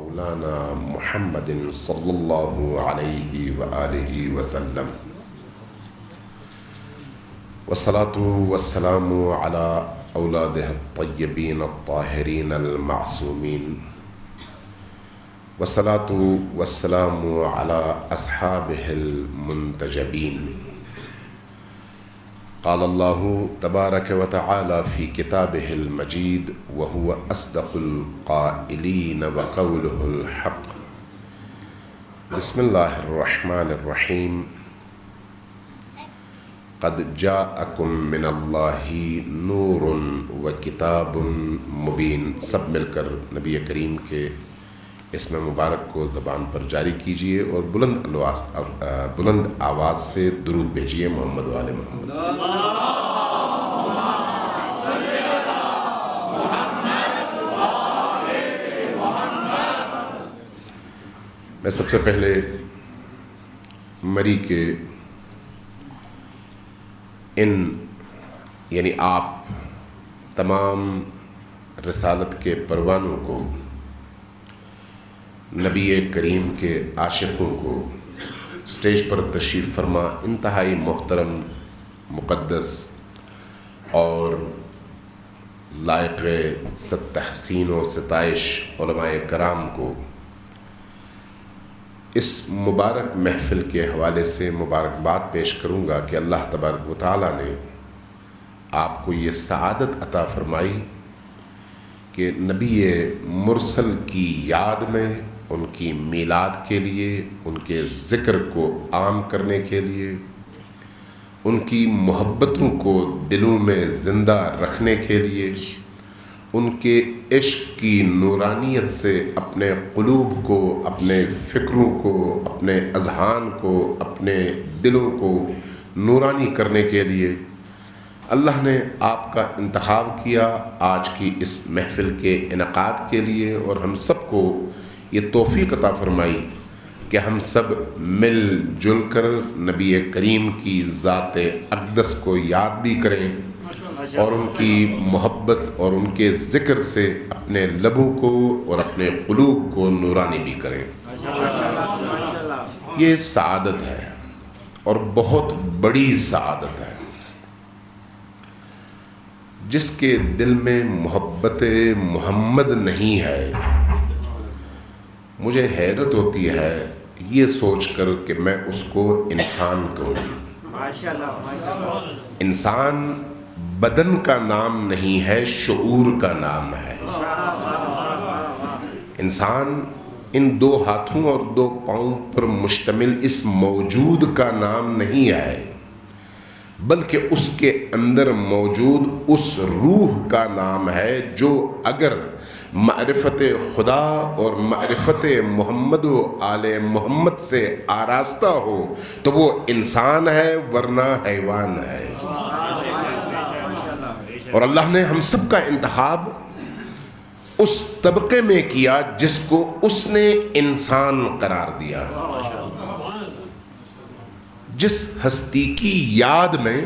مولانا محمد صلی اللہ علیہ وآلہ وسلم والصلاة والسلام على اولادہ الطیبین الطاہرین المعصومین والصلاة والسلام على اصحابہ المنتجبین. قال اللہ تبارک و تعالی فی کتابہ المجید وهو اصدق القائلین وقولہ الحق. بسم اللہ الرحمن الرحیم. قد جاءکم من اللہ نور و کتاب مبین. سب مل کر نبی کریم کے اسم مبارک کو زبان پر جاری کیجئے اور بلند آواز سے درود بھیجئے محمد و آل محمد. میں سب سے پہلے مری کے یعنی آپ تمام رسالت کے پروانوں کو، نبی کریم کے عاشقوں کو، اسٹیج پر تشریف فرما انتہائی محترم، مقدس اور لائق تحسین و ستائش علماء کرام کو اس مبارک محفل کے حوالے سے مبارکباد پیش کروں گا کہ اللہ تبارک و تعالیٰ نے آپ کو یہ سعادت عطا فرمائی کہ نبی مرسل کی یاد میں، ان کی میلاد کے لیے، ان کے ذکر کو عام کرنے کے لیے، ان کی محبتوں کو دلوں میں زندہ رکھنے کے لیے، ان کے عشق کی نورانیت سے اپنے قلوب کو، اپنے فکروں کو، اپنے اذہان کو، اپنے دلوں کو نورانی کرنے کے لیے اللہ نے آپ کا انتخاب کیا آج کی اس محفل کے انعقاد کے لیے، اور ہم سب کو یہ توفیق عطا فرمائی کہ ہم سب مل جل کر نبی کریم کی ذات اقدس کو یاد بھی کریں اور ان کی محبت اور ان کے ذکر سے اپنے لبوں کو اور اپنے قلوب کو نورانی بھی کریں. یہ سعادت ہے اور بہت بڑی سعادت ہے. جس کے دل میں محبت محمد نہیں ہے، مجھے حیرت ہوتی ہے یہ سوچ کر کہ میں اس کو انسان کہوں. انسان بدن کا نام نہیں ہے، شعور کا نام ہے. انسان ان دو ہاتھوں اور دو پاؤں پر مشتمل اس موجود کا نام نہیں ہے، بلکہ اس کے اندر موجود اس روح کا نام ہے جو اگر معرفت خدا اور معرفت محمد و آل محمد سے آراستہ ہو تو وہ انسان ہے، ورنہ حیوان ہے. اور اللہ نے ہم سب کا انتخاب اس طبقے میں کیا جس کو اس نے انسان قرار دیا. جس ہستی کی یاد میں،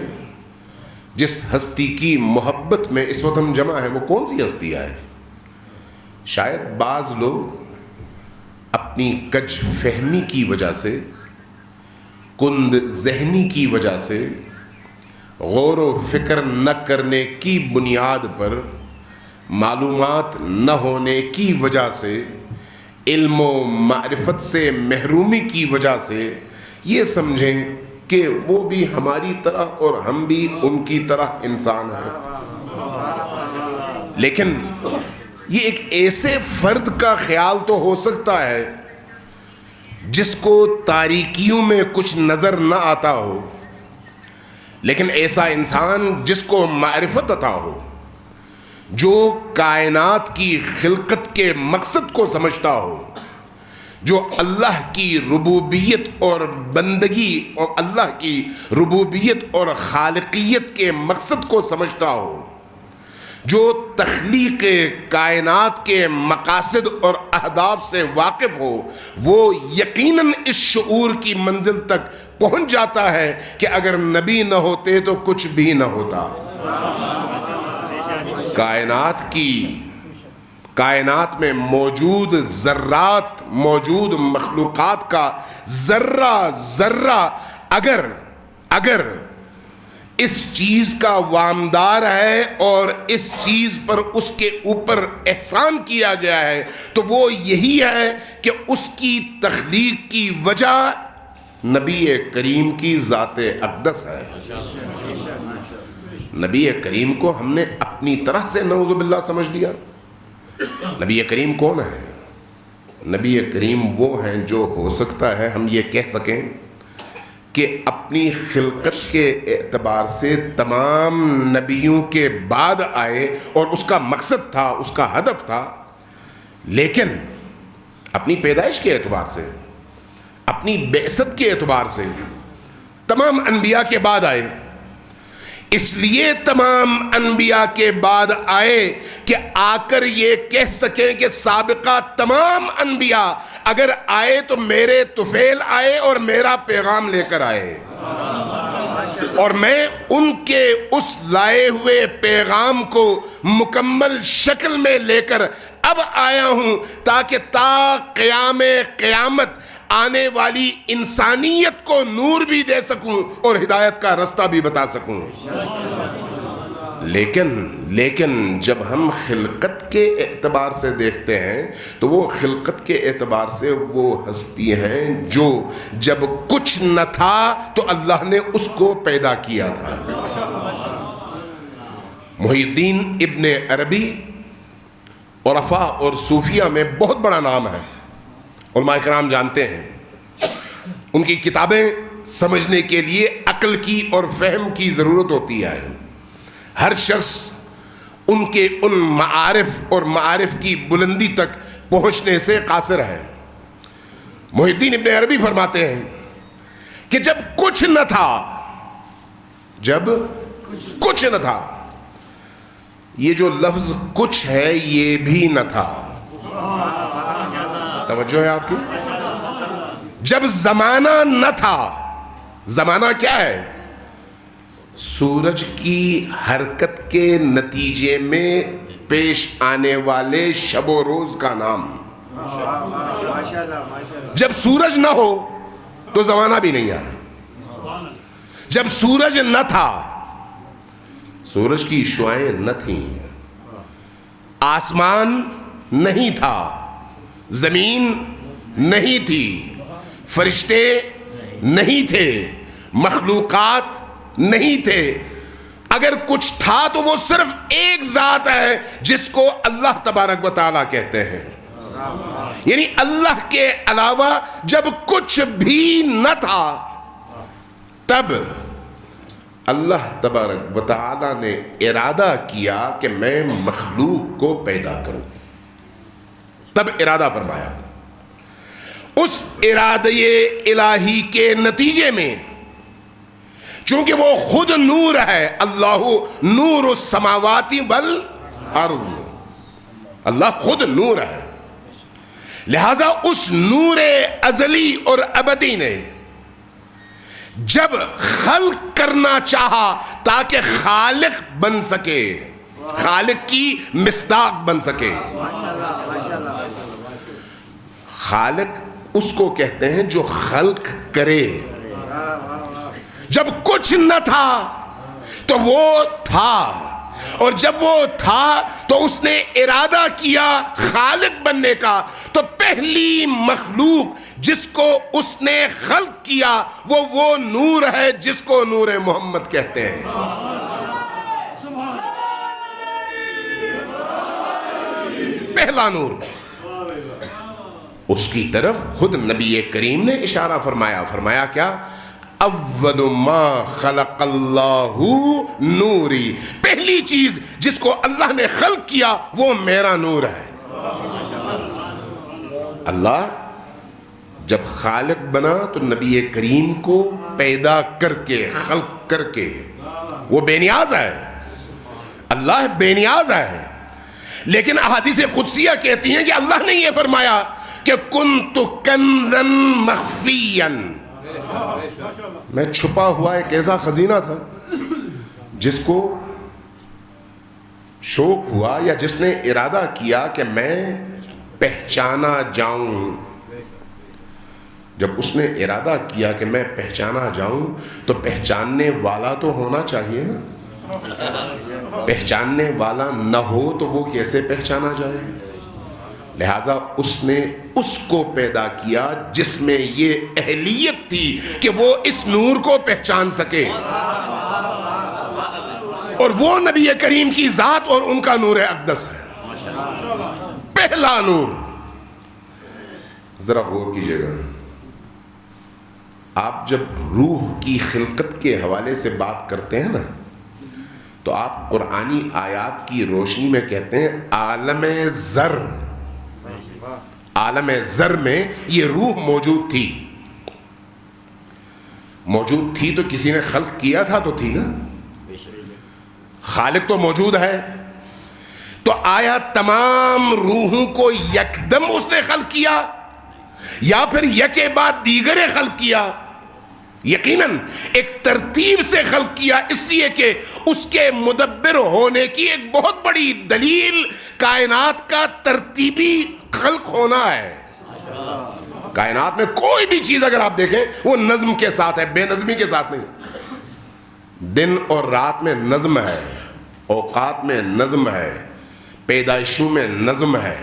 جس ہستی کی محبت میں اس وقت ہم جمع ہیں، وہ کون سی ہستی ہے؟ شاید بعض لوگ اپنی کج فہمی کی وجہ سے، کند ذہنی کی وجہ سے، غور و فکر نہ کرنے کی بنیاد پر، معلومات نہ ہونے کی وجہ سے، علم و معرفت سے محرومی کی وجہ سے یہ سمجھیں کہ وہ بھی ہماری طرح اور ہم بھی ان کی طرح انسان ہیں. لیکن یہ ایک ایسے فرد کا خیال تو ہو سکتا ہے جس کو تاریکیوں میں کچھ نظر نہ آتا ہو، لیکن ایسا انسان جس کو معرفت عطا ہو، جو کائنات کی خلقت کے مقصد کو سمجھتا ہو، جو اللہ کی ربوبیت اور بندگی اور اللہ کی ربوبیت اور خالقیت کے مقصد کو سمجھتا ہو، جو تخلیق کائنات کے مقاصد اور اہداف سے واقف ہو، وہ یقیناً اس شعور کی منزل تک پہنچ جاتا ہے کہ اگر نبی نہ ہوتے تو کچھ بھی نہ ہوتا. کائنات میں موجود ذرات، موجود مخلوقات کا ذرہ ذرہ اگر اس چیز کا وامدار ہے اور اس چیز پر اس کے اوپر احسان کیا گیا ہے تو وہ یہی ہے کہ اس کی تخلیق کی وجہ نبی کریم کی ذات اقدس ہے۔ نبی کریم کو ہم نے اپنی طرح سے نعوذ باللہ سمجھ لیا۔ نبی کریم کون ہے؟ نبی کریم وہ ہیں جو ہو سکتا ہے ہم یہ کہہ سکیں کہ اپنی خلقت کے اعتبار سے تمام نبیوں کے بعد آئے اور اس کا مقصد تھا، اس کا ہدف تھا، لیکن اپنی پیدائش کے اعتبار سے، اپنی بعثت کے اعتبار سے تمام انبیاء کے بعد آئے۔ اس لیے تمام انبیاء کے بعد آئے کہ آ کر یہ کہہ سکیں کہ سابقہ تمام انبیاء اگر آئے تو میرے طفیل آئے اور میرا پیغام لے کر آئے، اور میں ان کے اس لائے ہوئے پیغام کو مکمل شکل میں لے کر اب آیا ہوں تاکہ تا قیام قیامت آنے والی انسانیت کو نور بھی دے سکوں اور ہدایت کا رستہ بھی بتا سکوں۔ لیکن جب ہم خلقت کے اعتبار سے دیکھتے ہیں تو وہ خلقت کے اعتبار سے وہ ہستی ہیں جو جب کچھ نہ تھا تو اللہ نے اس کو پیدا کیا تھا۔ محی الدین ابن عربی عرفاء اور صوفیہ میں بہت بڑا نام ہے، علماء کرام جانتے ہیں۔ ان کی کتابیں سمجھنے کے لیے عقل کی اور فہم کی ضرورت ہوتی ہے۔ ہر شخص ان کے ان معارف اور معارف کی بلندی تک پہنچنے سے قاصر ہے۔ محی الدین ابن عربی فرماتے ہیں کہ جب کچھ نہ تھا، یہ جو لفظ کچھ ہے یہ بھی نہ تھا، توجہ ہے آپ کی؟ جب زمانہ نہ تھا، زمانہ کیا ہے؟ سورج کی حرکت کے نتیجے میں پیش آنے والے شب و روز کا نام۔ جب سورج نہ ہو تو زمانہ بھی نہیں ہے۔ جب سورج نہ تھا، سورج کی شعاعیں نہ تھیں، آسمان نہیں تھا، زمین نہیں تھی، فرشتے نہیں تھے، مخلوقات نہیں تھے۔ اگر کچھ تھا تو وہ صرف ایک ذات ہے جس کو اللہ تبارک و تعالیٰ کہتے ہیں۔ یعنی اللہ کے علاوہ جب کچھ بھی نہ تھا تب اللہ تبارک و تعالیٰ نے ارادہ کیا کہ میں مخلوق کو پیدا کروں، تب ارادہ فرمایا۔ اس ارادے الہی کے نتیجے میں چونکہ وہ خود نور ہے، اللہ نور السماوات والارض، اللہ خود نور ہے، لہذا اس نور ازلی اور ابدی نے جب خلق کرنا چاہا تاکہ خالق بن سکے، خالق کی مصداق بن سکے۔ خالق اس کو کہتے ہیں جو خلق کرے۔ جب کچھ نہ تھا تو وہ تھا، اور جب وہ تھا تو اس نے ارادہ کیا خالق بننے کا، تو پہلی مخلوق جس کو اس نے خلق کیا وہ نور ہے جس کو نور محمد کہتے ہیں۔ پہلا نور، اس کی طرف خود نبی کریم نے اشارہ فرمایا کیا؟ اول ما خلق اللہ نوری، پہلی چیز جس کو اللہ نے خلق کیا وہ میرا نور ہے۔ اللہ جب خالق بنا تو نبی کریم کو پیدا کر کے، خلق کر کے، وہ بے نیاز ہے، اللہ بے نیاز ہے، لیکن احادیث قدسیہ کہتی ہیں کہ اللہ نے یہ فرمایا کہ کنت کنزا مخفیا، میں چھپا ہوا ایک ایسا خزینہ تھا جس کو شوق ہوا یا جس نے ارادہ کیا کہ میں پہچانا جاؤں، جب اس نے ارادہ کیا کہ میں پہچانا جاؤں تو پہچاننے والا تو ہونا چاہیے نا، پہچاننے والا نہ ہو تو وہ کیسے پہچانا جائے؟ لہذا اس نے اس کو پیدا کیا جس میں یہ اہلیت تھی کہ وہ اس نور کو پہچان سکے، اور وہ نبی کریم کی ذات اور ان کا نور اقدس ہے، پہلا نور۔ ذرا غور کیجئے گا، آپ جب روح کی خلقت کے حوالے سے بات کرتے ہیں نا تو آپ قرآنی آیات کی روشنی میں کہتے ہیں عالم ذر، عالم ذر میں یہ روح موجود تھی، موجود تھی تو کسی نے خلق کیا تھا تو تھی نا، خالق تو موجود ہے، تو آیا تمام روحوں کو یکدم اس نے خلق کیا یا پھر یکے بعد دیگرے خلق کیا؟ یقیناً ایک ترتیب سے خلق کیا، اس لیے کہ اس کے مدبر ہونے کی ایک بہت بڑی دلیل کائنات کا ترتیبی خلق ہونا ہے۔ کائنات میں کوئی بھی چیز اگر آپ دیکھیں وہ نظم کے ساتھ ہے، بے نظمی کے ساتھ نہیں۔ دن اور رات میں نظم ہے، اوقات میں نظم ہے، پیدائشوں میں نظم ہے،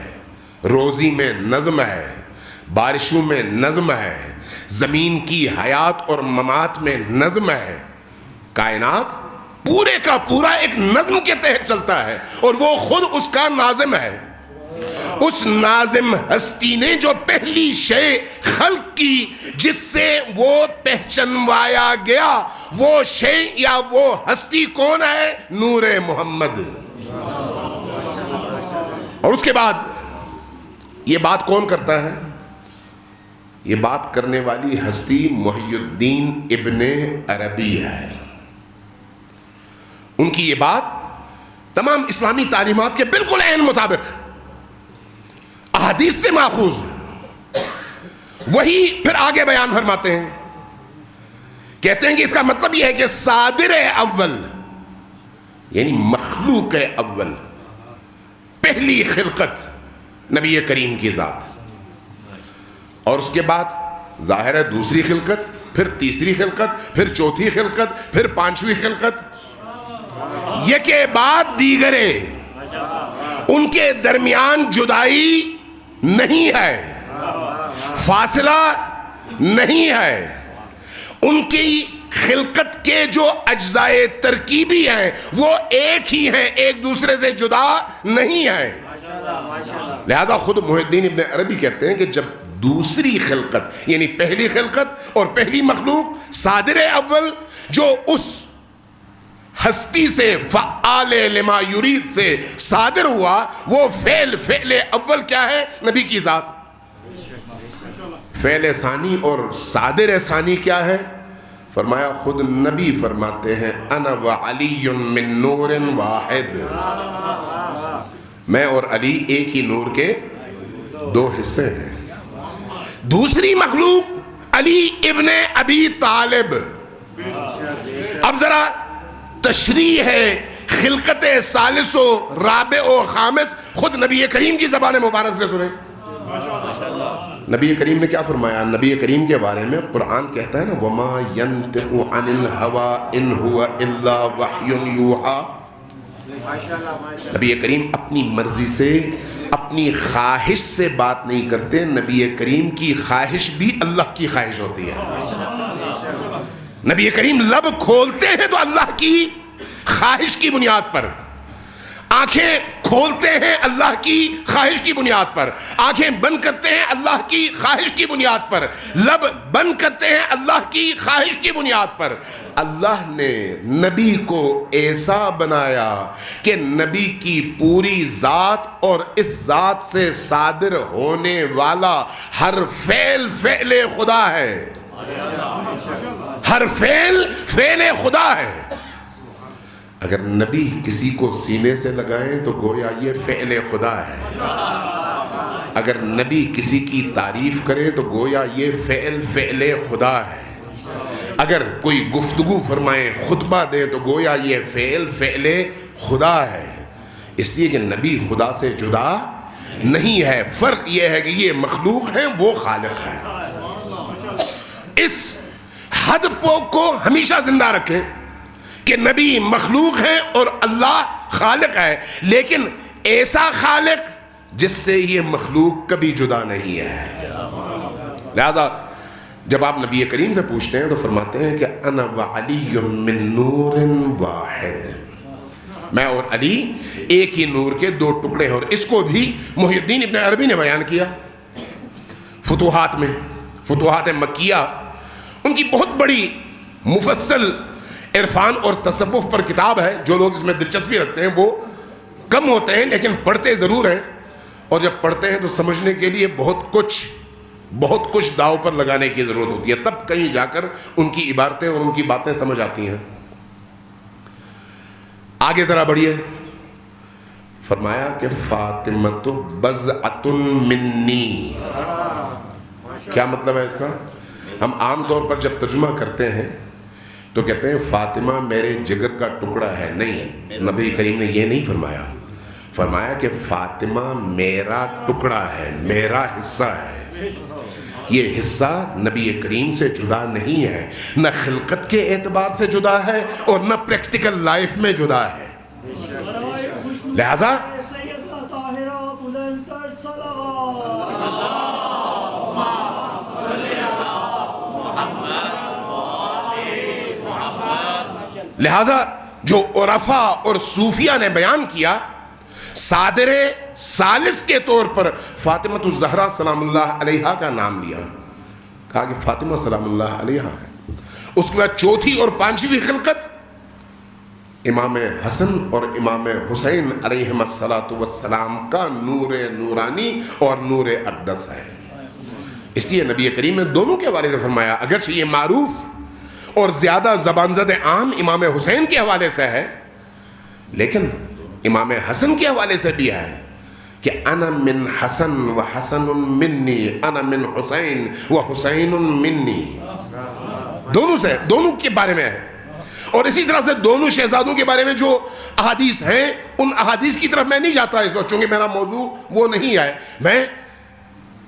روزی میں نظم ہے، بارشوں میں نظم ہے، زمین کی حیات اور ممات میں نظم ہے۔ کائنات پورے کا پورا ایک نظم کے تحت چلتا ہے اور وہ خود اس کا ناظم ہے۔ اس ناظم ہستی نے جو پہلی شے خلق کی جس سے وہ پہچنوایا گیا، وہ شے یا وہ ہستی کون ہے؟ نور محمد۔ اور اس کے بعد یہ بات کون کرتا ہے؟ یہ بات کرنے والی ہستی محی الدین ابن عربی ہے۔ ان کی یہ بات تمام اسلامی تعلیمات کے بالکل عین مطابق، احادیث سے ماخوذ، وہی پھر آگے بیان فرماتے ہیں، کہتے ہیں کہ اس کا مطلب یہ ہے کہ صادر اول یعنی مخلوق اول، پہلی خلقت نبی کریم کی ذات، اور اس کے بعد ظاہر ہے دوسری خلقت، پھر تیسری خلقت، پھر چوتھی خلقت، پھر پانچویں خلقت، یہ کے بعد دیگرے، ان کے درمیان جدائی نہیں ہے، فاصلہ نہیں ہے، ان کی خلقت کے جو اجزائے ترکیبی ہیں وہ ایک ہی ہیں، ایک دوسرے سے جدا نہیں ہیں۔ لہذا خود محی الدین ابن عربی کہتے ہیں کہ جب دوسری خلقت یعنی پہلی خلقت اور پہلی مخلوق صادر اول جو اس ہستی سے فعال لما یرید سے صادر ہوا، وہ فعل اول کیا ہے؟ نبی کی ذات۔ فعل ثانی اور صادر ثانی کیا ہے؟ فرمایا خود نبی فرماتے ہیں انا وعلی من نور واحد، میں اور علی ایک ہی نور کے دو حصے ہیں۔ دوسری مخلوق علی ابن ابی طالب۔ اب ذرا تشریح ہے خلقت ثالث و رابع و خامس خود نبی کریم کی زبان مبارک سے سنیں۔ نبی کریم نے کیا فرمایا؟ نبی کریم کے بارے میں قرآن کہتا ہے نا وَمَا يَنْتِقُ عَنِ الْهَوَىٰ إِنْ هُوَ إِلَّا وَحْيٌ يُوحَىٰ۔ نبی کریم اپنی مرضی سے، اپنی خواہش سے بات نہیں کرتے، نبی کریم کی خواہش بھی اللہ کی خواہش ہوتی ہے۔ نبی کریم لب کھولتے ہیں تو اللہ کی خواہش کی بنیاد پر، آنکھیں کھولتے ہیں اللہ کی خواہش کی بنیاد پر، آنکھیں بند کرتے ہیں اللہ کی خواہش کی بنیاد پر، لب بند کرتے ہیں اللہ کی خواہش کی بنیاد پر۔ اللہ نے نبی کو ایسا بنایا کہ نبی کی پوری ذات اور اس ذات سے صادر ہونے والا ہر فعل خدا ہے، ہر فعل خدا ہے۔ اگر نبی کسی کو سینے سے لگائیں تو گویا یہ فعل خدا ہے، اگر نبی کسی کی تعریف کرے تو گویا یہ فعل خدا ہے، اگر کوئی گفتگو فرمائیں، خطبہ دے تو گویا یہ فعل خدا ہے۔ اس لیے کہ نبی خدا سے جدا نہیں ہے، فرق یہ ہے کہ یہ مخلوق ہیں، وہ خالق ہے۔ اس حد کو ہمیشہ زندہ رکھیں کہ نبی مخلوق ہے اور اللہ خالق ہے، لیکن ایسا خالق جس سے یہ مخلوق کبھی جدا نہیں ہے۔ لہذا جب آپ نبی کریم سے پوچھتے ہیں تو فرماتے ہیں کہ انا وعلی من نور واحد، میں اور علی ایک ہی نور کے دو ٹکڑے ہیں۔ اور اس کو بھی محی الدین ابن عربی نے بیان کیا فتوحات میں، فتوحات مکیہ، ان کی بہت بڑی مفصل عرفان اور تصوف پر کتاب ہے۔ جو لوگ اس میں دلچسپی رکھتے ہیں وہ کم ہوتے ہیں، لیکن پڑھتے ضرور ہیں، اور جب پڑھتے ہیں تو سمجھنے کے لیے بہت کچھ داؤ پر لگانے کی ضرورت ہوتی ہے، تب کہیں جا کر ان کی عبارتیں اور ان کی باتیں سمجھ آتی ہیں۔ آگے ذرا بڑھیے، فرمایا کہ فاطمۃ بضعۃ منی۔ کیا مطلب ہے اس کا؟ ہم عام طور پر جب ترجمہ کرتے ہیں تو کہتے ہیں فاطمہ میرے جگر کا ٹکڑا ہے، نہیں، نبی کریم نے یہ نہیں فرمایا، فرمایا کہ فاطمہ میرا ٹکڑا ہے، میرا حصہ ہے۔ یہ حصہ نبی کریم سے جدا نہیں ہے، نہ خلقت کے اعتبار سے جدا ہے اور نہ پریکٹیکل لائف میں جدا ہے۔ لہذا جو عرفا اور صوفیہ نے بیان کیا، صادر ثالث کے طور پر فاطمۃ الزہرا سلام اللہ علیہا کا نام لیا، کہا کہ فاطمہ سلام اللہ علیہا ہے۔ اس کے بعد چوتھی اور پانچویں خلقت امام حسن اور امام حسین علیہم السلام کا نور نورانی اور نور اقدس ہے۔ اس لیے نبی کریم نے دونوں کے حوالے سے فرمایا، اگرچہ یہ معروف اور زیادہ زبان زد عام امام حسین کے حوالے سے ہے، لیکن امام حسن کے حوالے سے بھی ہے کہ انا من حسن و حسن منی، انا من حسین و حسین منی، دونوں کے بارے میں ہے۔ اور اسی طرح سے دونوں شہزادوں کے بارے میں جو احادیث ہیں، ان احادیث کی طرف میں نہیں جاتا اس وقت، چونکہ میرا موضوع وہ نہیں ہے، میں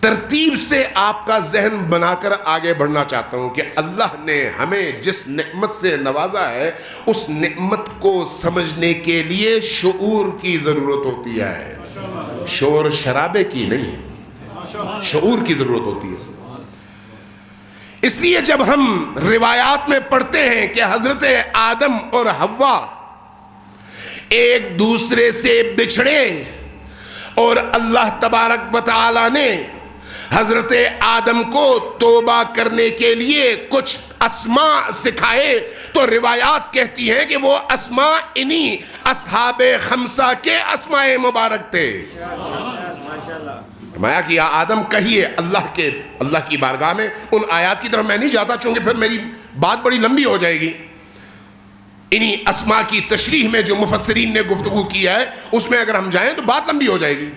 ترتیب سے آپ کا ذہن بنا کر آگے بڑھنا چاہتا ہوں کہ اللہ نے ہمیں جس نعمت سے نوازا ہے، اس نعمت کو سمجھنے کے لیے شعور کی ضرورت ہوتی ہے، شور شرابے کی نہیں، شعور کی ضرورت ہوتی ہے۔ اس لیے جب ہم روایات میں پڑھتے ہیں کہ حضرت آدم اور حوا ایک دوسرے سے بچھڑے اور اللہ تبارک و تعالی نے حضرت آدم کو توبہ کرنے کے لیے کچھ اسماء سکھائے، تو روایات کہتی ہیں کہ وہ اسماء انہی اصحاب خمسہ کے اسماء مبارک تھے۔ فرمایا کہ یا آدم کہیے، اللہ کی بارگاہ میں ان آیات کی طرف میں نہیں جاتا، چونکہ پھر میری بات بڑی لمبی ہو جائے گی۔ انہی اسماء کی تشریح میں جو مفسرین نے گفتگو کیا ہے، اس میں اگر ہم جائیں تو بات لمبی ہو جائے گی،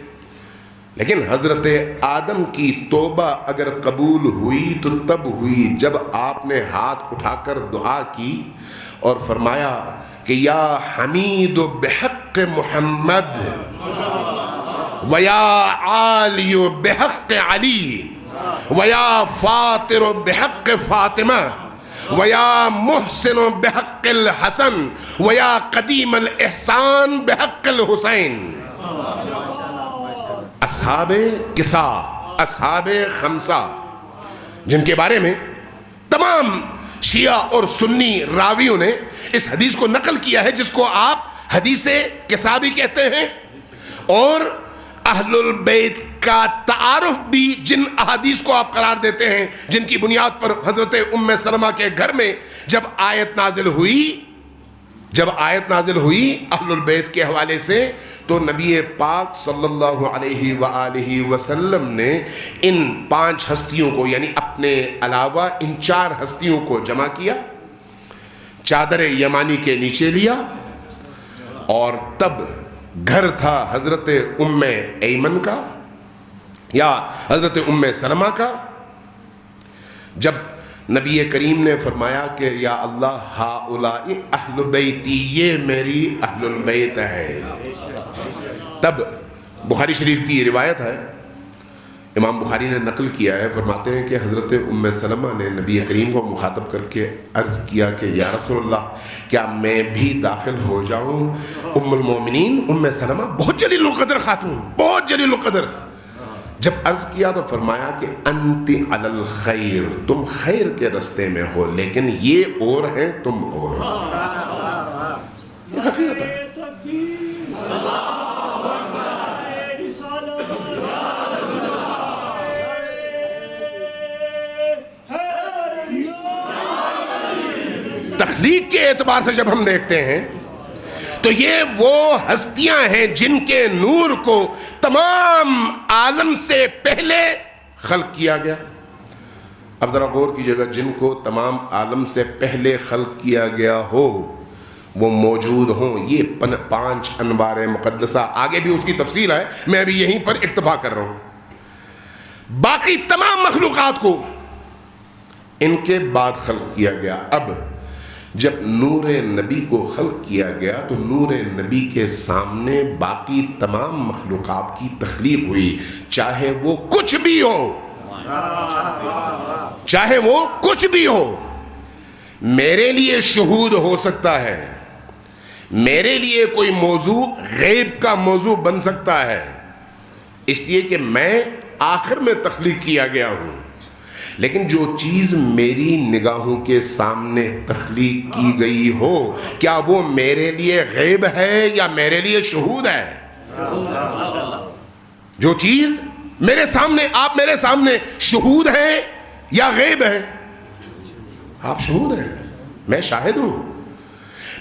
لیکن حضرت آدم کی توبہ اگر قبول ہوئی تو تب ہوئی جب آپ نے ہاتھ اٹھا کر دعا کی اور فرمایا کہ یا حمید بحق محمد ویا عالی بحق علی ویا فاطر بحق فاطمہ ویا محسن بحق الحسن ویا قدیم الاحسان بحق الحسین۔ اصحاب کسا، اصحاب خمسہ، جن کے بارے میں تمام شیعہ اور سنی راویوں نے اس حدیث کو نقل کیا ہے، جس کو آپ حدیث کسا بھی کہتے ہیں، اور اہل البیت کا تعارف بھی جن احادیث کو آپ قرار دیتے ہیں، جن کی بنیاد پر حضرت ام سلمہ کے گھر میں جب آیت نازل ہوئی اہل البیت کے حوالے سے، تو نبی پاک صلی اللہ علیہ وآلہ وسلم نے ان 5 ہستیوں کو، یعنی اپنے علاوہ ان 4 ہستیوں کو جمع کیا، چادر یمانی کے نیچے لیا، اور تب گھر تھا حضرت ام ایمن کا یا حضرت ام سلمہ کا، جب نبی کریم نے فرمایا کہ یا اللہ ہؤلاء اہل بیتی، یہ میری اہل البیت ہے، تب بخاری شریف کی یہ روایت ہے، امام بخاری نے نقل کیا ہے، فرماتے ہیں کہ حضرت ام سلمہ نے نبی کریم کو مخاطب کر کے عرض کیا کہ یا رسول اللہ کیا میں بھی داخل ہو جاؤں؟ ام المومنین ام سلمہ بہت جلیل القدر خاتون، بہت جلیل القدر، جب عرض کیا تو فرمایا کہ انت علی الخیر، تم خیر کے رستے میں ہو، لیکن یہ اور ہیں تم اور ہو۔ یہ حقیقت ہے۔ تخلیق کے اعتبار سے جب ہم دیکھتے ہیں تو یہ وہ ہستیاں ہیں جن کے نور کو تمام عالم سے پہلے خلق کیا گیا۔ اب ذرا غور کیجئے گا، جن کو تمام عالم سے پہلے خلق کیا گیا ہو وہ موجود ہوں، یہ 5 انوار مقدسہ، آگے بھی اس کی تفصیل ہے، میں ابھی یہیں پر اکتفا کر رہا ہوں۔ باقی تمام مخلوقات کو ان کے بعد خلق کیا گیا۔ اب جب نور نبی کو خلق کیا گیا تو نور نبی کے سامنے باقی تمام مخلوقات کی تخلیق ہوئی، چاہے وہ کچھ بھی ہو، چاہے وہ کچھ بھی ہو۔ میرے لیے شہود ہو سکتا ہے، میرے لیے کوئی موضوع غیب کا موضوع بن سکتا ہے، اس لیے کہ میں آخر میں تخلیق کیا گیا ہوں، لیکن جو چیز میری نگاہوں کے سامنے تخلیق کی گئی ہو کیا وہ میرے لیے غیب ہے یا میرے لیے شہود ہے؟ جو چیز میرے سامنے، آپ میرے سامنے شہود ہیں یا غیب ہے؟ آپ شہود ہیں، میں شاہد ہوں۔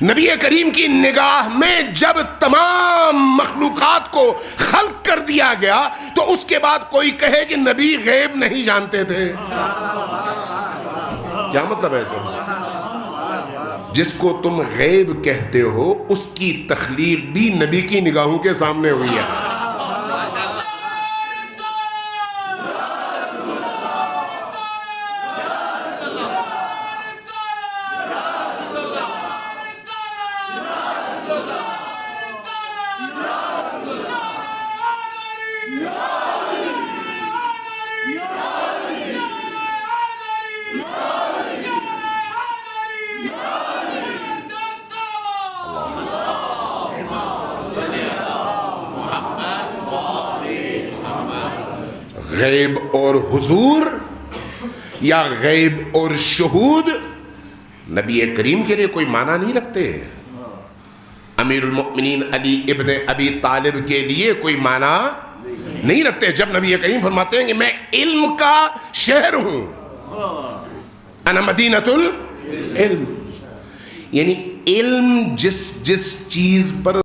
نبی کریم کی نگاہ میں جب تمام مخلوقات کو خلق کر دیا گیا تو اس کے بعد کوئی کہے کہ نبی غیب نہیں جانتے تھے، کیا مطلب ہے اس کا؟ جس کو تم غیب کہتے ہو اس کی تخلیق بھی نبی کی نگاہوں کے سامنے ہوئی ہے۔ غیب اور حضور یا غیب اور شہود نبی کریم کے لیے کوئی معنی نہیں رکھتے، امیر المؤمنین علی ابن ابی طالب کے لیے کوئی معنی نہیں رکھتے۔ جب نبی کریم فرماتے ہیں کہ میں علم کا شہر ہوں، انا مدینۃ العلم، یعنی علم جس چیز پر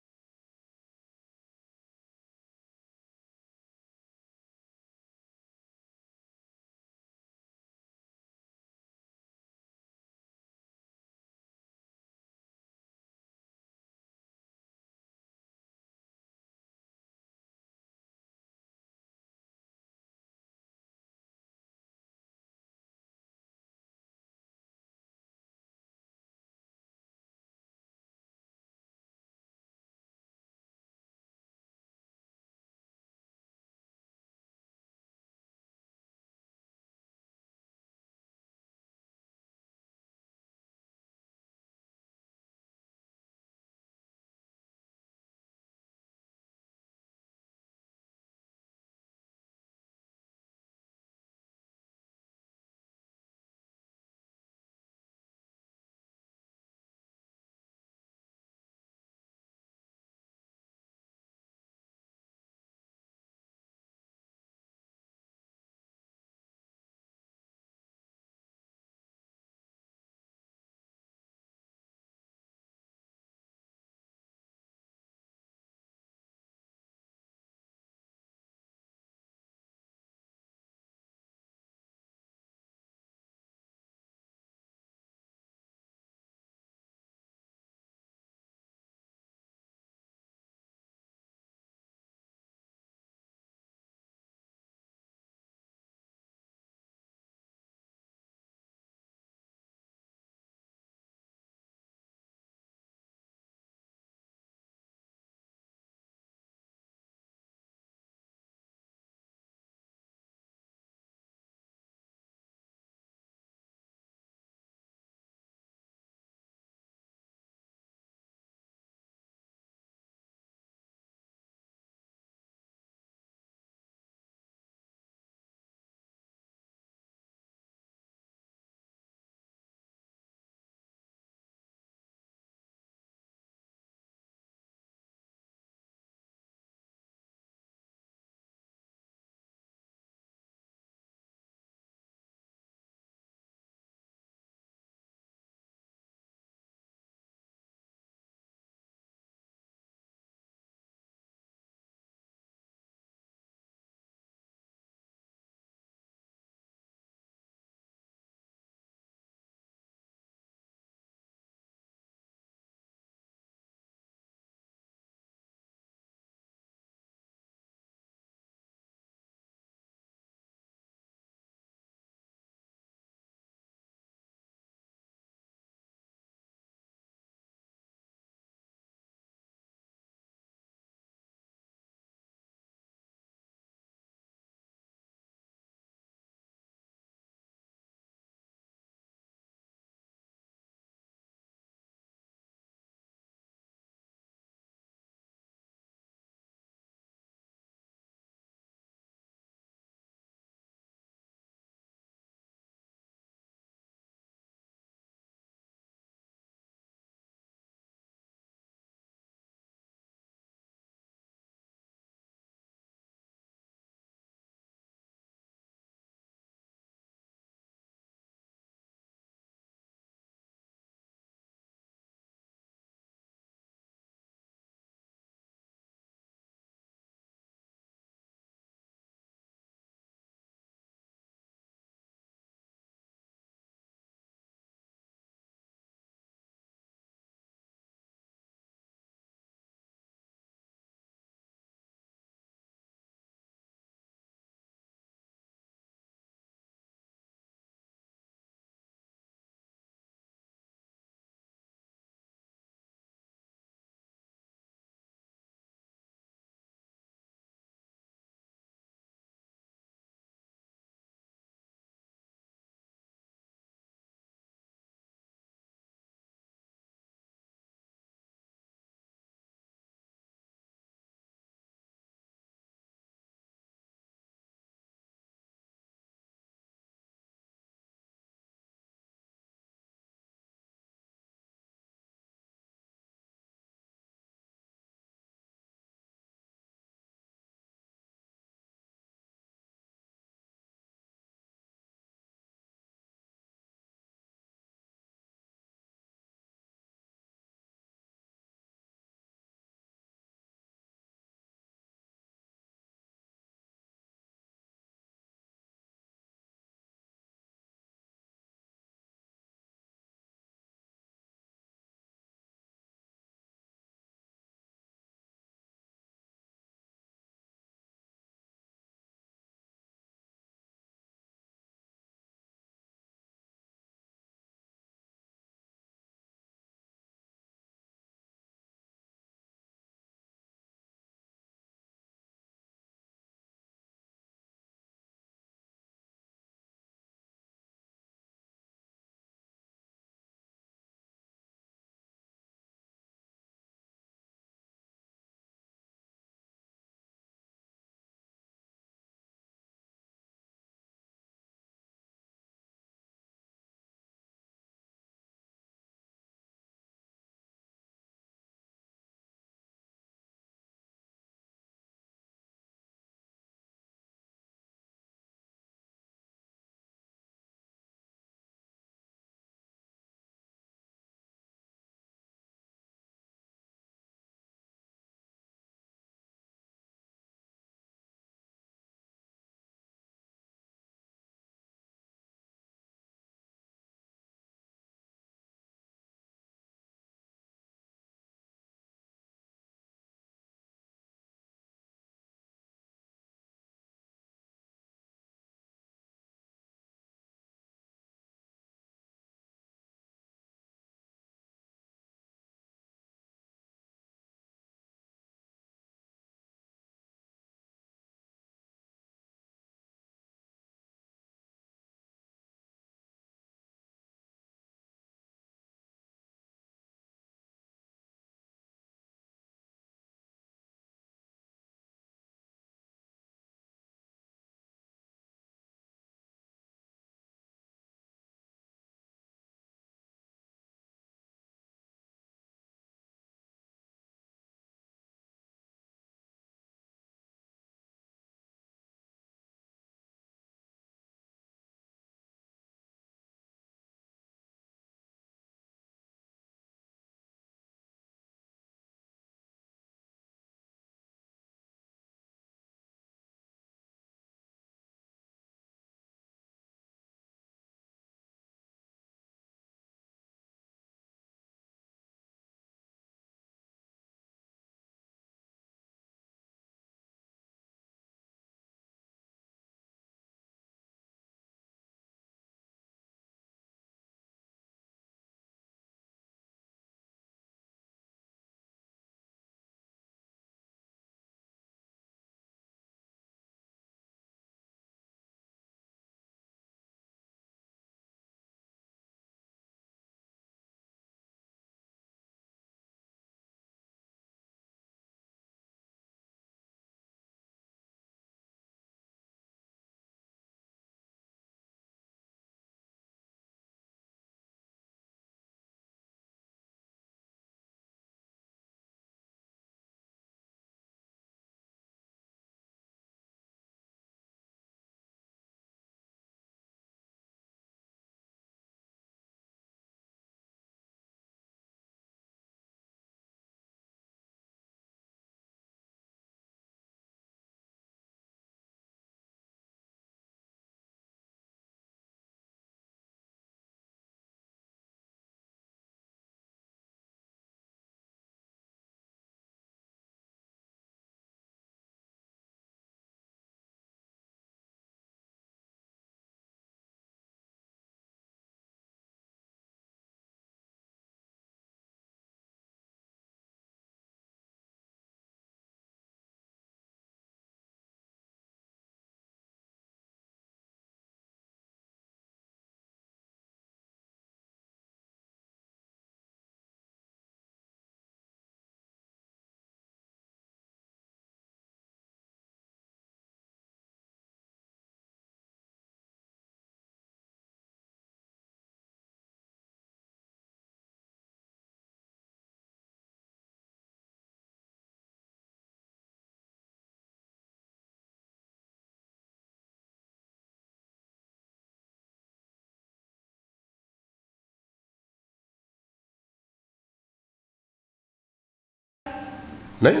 نہیں.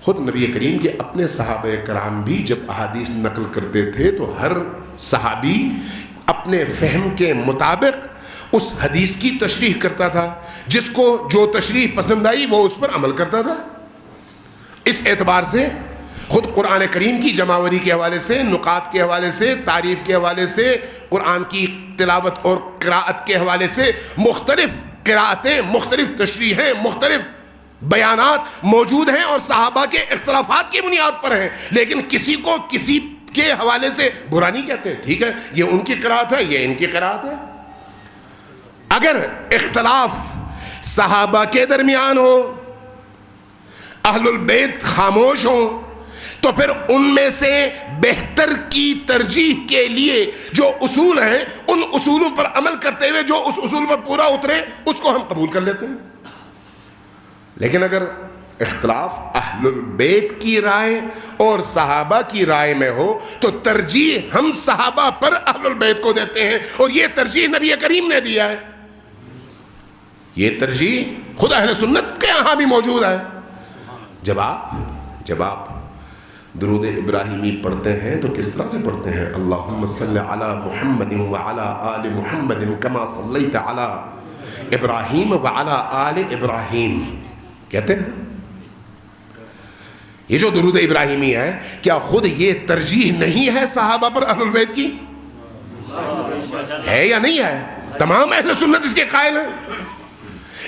خود نبی کریم کے اپنے صحابہ کرام بھی جب احادیث نقل کرتے تھے تو ہر صحابی اپنے فہم کے مطابق اس حدیث کی تشریح کرتا تھا. جس کو جو تشریح پسند آئی وہ اس پر عمل کرتا تھا. اس اعتبار سے خود قرآن کریم کی جمع کے حوالے سے، نقات کے حوالے سے، تعریف کے حوالے سے، قرآن کی تلاوت اور قراءت کے حوالے سے مختلف قراءتیں، مختلف تشریحیں، مختلف بیانات موجود ہیں اور صحابہ کے اختلافات کی بنیاد پر ہیں. لیکن کسی کو کسی کے حوالے سے برا نہیں کہتے. ٹھیک ہے، یہ ان کی قراءت ہے، یہ ان کی قراءت ہے. اگر اختلاف صحابہ کے درمیان ہو، اہل البیت خاموش ہوں، تو پھر ان میں سے بہتر کی ترجیح کے لیے جو اصول ہیں ان اصولوں پر عمل کرتے ہوئے جو اس اصول پر پورا اترے اس کو ہم قبول کر لیتے ہیں. لیکن اگر اختلاف اہل البیت کی رائے اور صحابہ کی رائے میں ہو تو ترجیح ہم صحابہ پر اہل البیت کو دیتے ہیں، اور یہ ترجیح نبی کریم نے دیا ہے. یہ ترجیح خود اہل سنت کے یہاں بھی موجود ہے. جب آپ درود ابراہیمی پڑھتے ہیں تو کس طرح سے پڑھتے ہیں؟ اللہم صلی علی محمد وعلی آل محمد کما صلیت علی ابراہیم وعلی آل ابراہیم کہتے ہیں. یہ جو درود ابراہیمی ہے کیا خود یہ ترجیح نہیں ہے صحابہ پر اہل البیت کی؟ ہے یا نہیں ہے؟ تمام اہل سنت اس کے قائل ہیں.